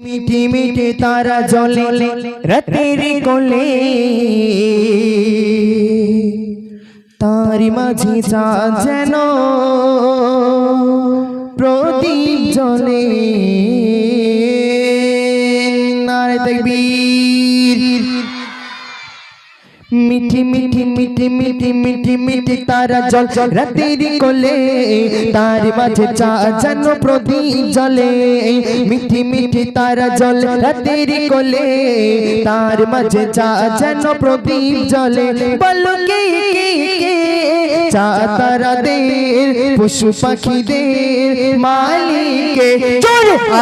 মিটি মিটি তারা জ্বলে রাতের কোলে তার মাঝে চাঁদ যেন প্রদীপ জ্বলে নারে তাকবীর মিঠি মিঠি মিঠি মিঠি মিঠি মিঠি তারা জল রাতের কোলে তার মাঝে চাঁদ যেন প্রদীপ জ্বলে মিঠি মিঠি তারা জল রাতের কোলে তার মাঝে চাঁদ যেন প্রদীপ জ্বলে বলো কে চাঁদ তারাদের পশু পাখিদের মালিকে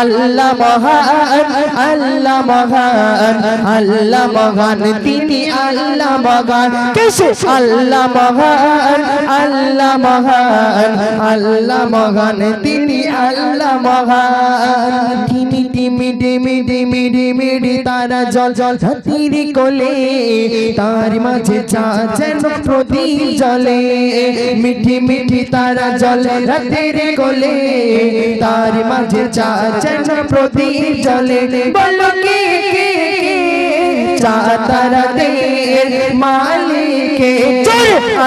আল্লাহ মহান আল্লাহ মহান আল্লাহ মহান তিনি আল্লাহ মহান কেসে আল্লাহ মহান আল্লাহ মহান আল্লাহ মহান তিনি আল্লাহ মহান তিনি টিমি টিমি টিমি টিমি তারা জল জল হাতির কোলে তার মাঝে চাঁদ যেন প্রদীপ জ্বলে মিঠি মিঠি তারা জল রাতের কোলে তার মাঝে চাঁদ যেন প্রদীপ জ্বলে বলো কে চাঁদ তারাদের মালিকে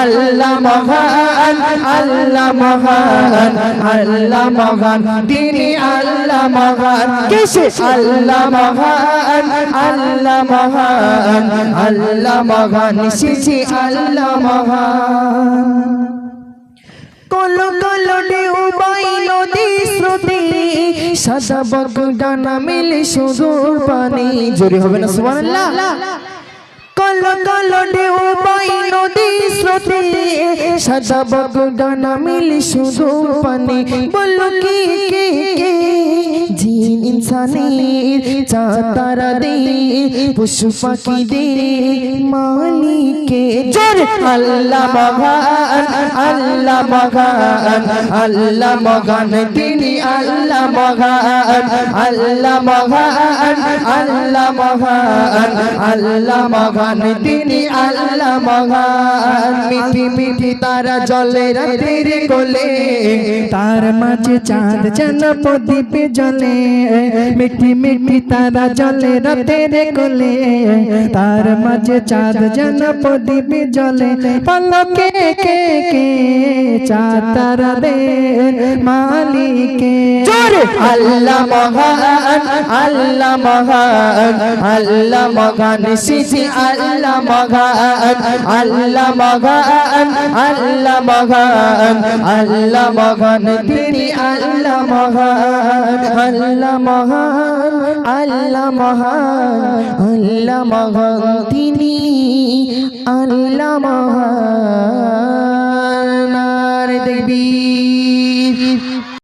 আল্লাহ মহান আল্লাহ মহান আল্লাহ মহান তিনি আল্লাহ মহান কিসে আল্লাহ মহান আল্লাহ মহান আল্লাহ মহান শিশি আল্লাহ মহান কলো কলো ঢেউ বই নদী স্রোতে সাদা বগডানা মেলে সুদূর পানি জোরে হবে না সুবহানাল্লাহ কলো কলো ঢেউ বই নদী স্রোতে সাদা বগডানা মেলে সুদূর পানি বলো কে জিন ইনসানের চাঁদ তারাদের পশু পাখিদের মালিকে জোরে আল্লাহ মহান আল্লাহ মহান আল্লাহ মহান তিনি আল্লাহ মহান আল্লাহ মহান আল্লাহ মহান আল্লাহ মহান তিনি আল্লাহ মহান মিঠি মিঠি তারা জলে রাতের কোলে তার মাঝে চাঁদ যেন প্রদীপ জ্বলে মিঠি মিঠি তারা জলে রাতের কোলে তার মাঝে চাঁদ যেন প্রদীপ জ্বলে পলকে কে চাঁদ তারাদের মালিকে জোরে আল্লাহ মহান আল্লাহ মহান আল্লাহ মহান শিশি আল্লাহ মহান আল্লাহ মহান আল্লাহ মহান আল্লাহ মহান তিনি আল্লাহ মহান আল্লাহ মহান আল্লাহ মহান আল্লাহ মহান তিনি আল্লাহ মহান নারে তাকবীর।